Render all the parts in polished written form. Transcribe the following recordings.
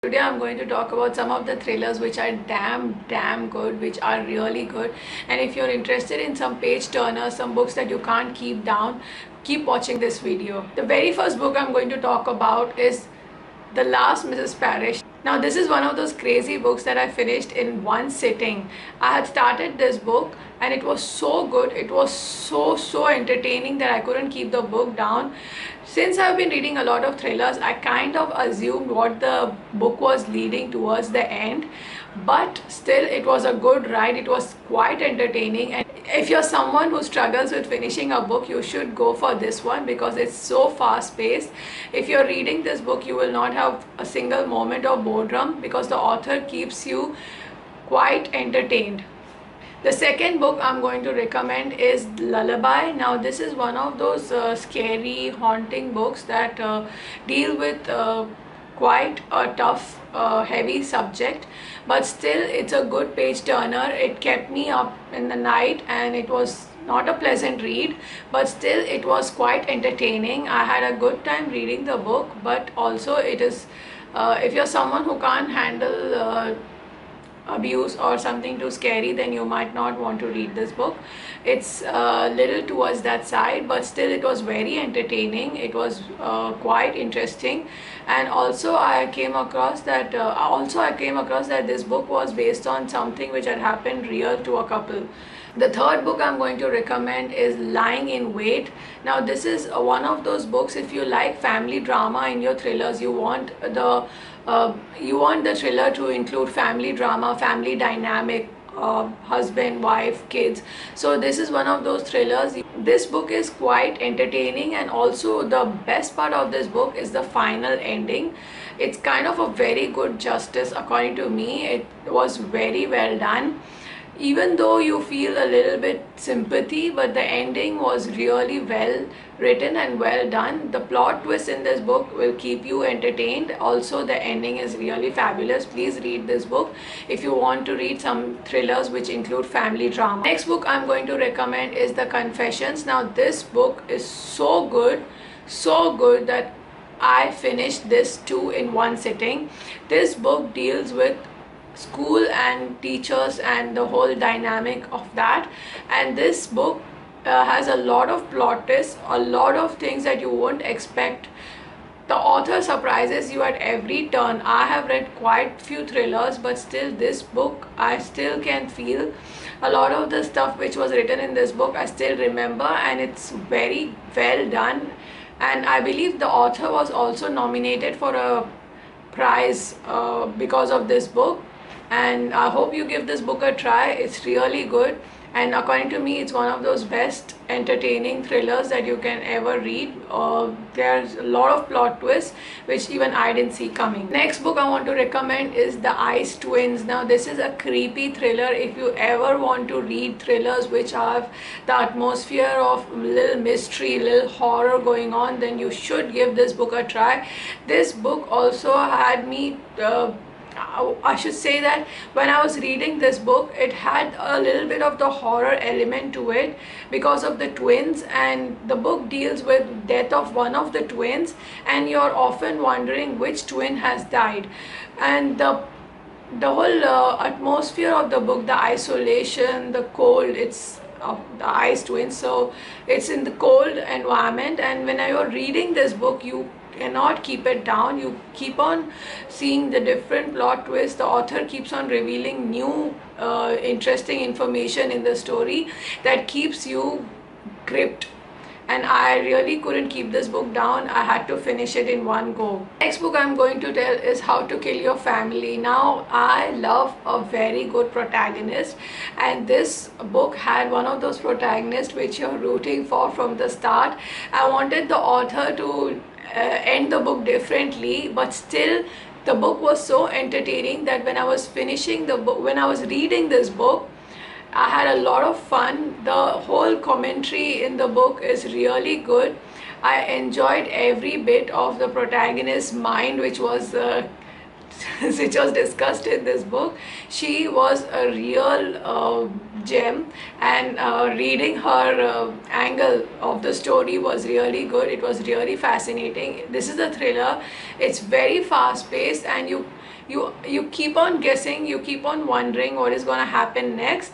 Today I'm going to talk about some of the thrillers which are damn good, which are really good. And if you're interested in some page turners, some books that you can't keep down, keep watching this video. The very first book I'm going to talk about is The Last Mrs Parish. Now this is one of those crazy books that I finished in one sitting. I had started this book and it was so good, it was so entertaining that I couldn't keep the book down. Since I've been reading a lot of thrillers, I kind of assumed what the book was leading towards the end, but still it was a good ride. It was quite entertaining, and if you're someone who struggles with finishing a book, you should go for this one because it's so fast paced. If you're reading this book, you will not have a single moment of boredom because the author keeps you quite entertained. The second book I'm going to recommend is Lullaby. Now this is one of those scary, haunting books that deal with quite a tough, heavy subject, but still it's a good page turner. It kept me up in the night and it was not a pleasant read, but still it was quite entertaining. I had a good time reading the book, but also it is, if you're someone who can't handle abuse or something too scary, then you might not want to read this book. It's a little towards that side, but still it was very entertaining. It was quite interesting, and also I came across that this book was based on something which had happened real to a couple. The third book I'm going to recommend is Lying in Wait. Now this is one of those books, if you like family drama in your thrillers, you want the thriller to include family drama, family dynamic, husband, wife, kids. So this is one of those thrillers. This book is quite entertaining, and also the best part of this book is the final ending. It's kind of a very good justice according to me. It was very well done. Even though you feel a little bit sympathy, but the ending was really well written and well done. The plot twist in this book will keep you entertained. Also the ending is really fabulous. Please read this book if you want to read some thrillers which include family drama. Next book I'm going to recommend is The Confessions. Now this book is so good that I finished this too in one sitting. This book deals with school and teachers and the whole dynamic of that, and this book has a lot of plot twists, a lot of things that you won't expect. The author surprises you at every turn. I have read quite few thrillers, but still this book I still can feel a lot of the stuff which was written in this book. I still remember, and it's very well done, and I believe the author was also nominated for a prize because of this book. And I hope you give this book a try. It's really good, and according to me it's one of those best entertaining thrillers that you can ever read. There's a lot of plot twists which even I didn't see coming. Next book I want to recommend is The Ice Twins. Now this is a creepy thriller. If you ever want to read thrillers which have the atmosphere of little mystery, little horror going on, then you should give this book a try. This book also had me I should say that when I was reading this book, it had a little bit of the horror element to it because of the twins, and the book deals with death of one of the twins, and you're often wondering which twin has died. And the whole atmosphere of the book, the isolation, the cold, it's the ice twins, so it's in the cold environment, and when you're reading this book you cannot keep it down. You keep on seeing the different plot twists. The author keeps on revealing new interesting information in the story that keeps you gripped, and I really couldn't keep this book down. I had to finish it in one go. Next book I'm going to tell is How to Kill Your Family. Now I love a very good protagonist, and this book had one of those protagonists which you're rooting for from the start. I wanted the author to end the book differently, but still the book was so entertaining that when I was finishing the book, when I was reading this book, I had a lot of fun. The whole commentary in the book is really good. I enjoyed every bit of the protagonist's mind which was discussed in this book. She was a real gem, and reading her angle of the story was really good. It was really fascinating. This is a thriller. It's very fast paced, and You keep on guessing, you keep on wondering what is going to happen next.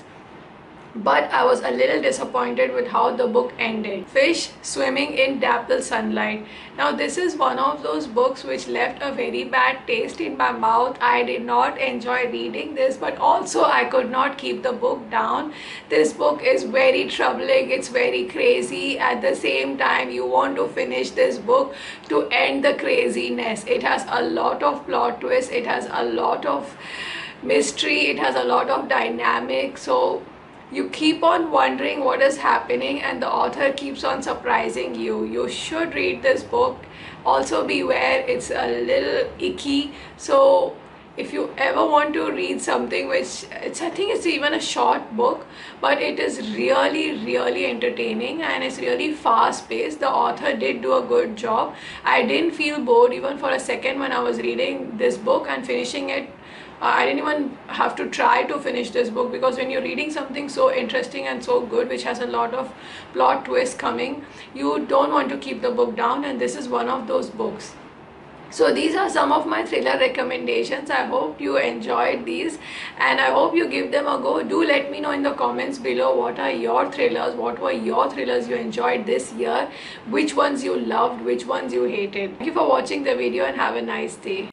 But I was a little disappointed with how the book ended. Fish swimming in dapple sunlight. Now this is one of those books which left a very bad taste in my mouth. I did not enjoy reading this, but also I could not keep the book down. This book is very troubling, it's very crazy. At the same time, you want to finish this book to end the craziness. It has a lot of plot twists, it has a lot of mystery, it has a lot of dynamic. So you keep on wondering what is happening, and the author keeps on surprising you. You should read this book. Also beware, it's a little icky. So if you ever want to read something which I think it's even a short book, but it is really entertaining and it's really fast paced. The author did do a good job. I didn't feel bored even for a second when I was reading this book and finishing it. I didn't even have to try to finish this book, because when you're reading something so interesting and so good, which has a lot of plot twists coming, you don't want to keep the book down, and this is one of those books. So these are some of my thriller recommendations. I hope you enjoyed these and I hope you give them a go. Do let me know in the comments below what are your thrillers, what were your thrillers you enjoyed this year, which ones you loved, which ones you hated. Thank you for watching the video and have a nice day.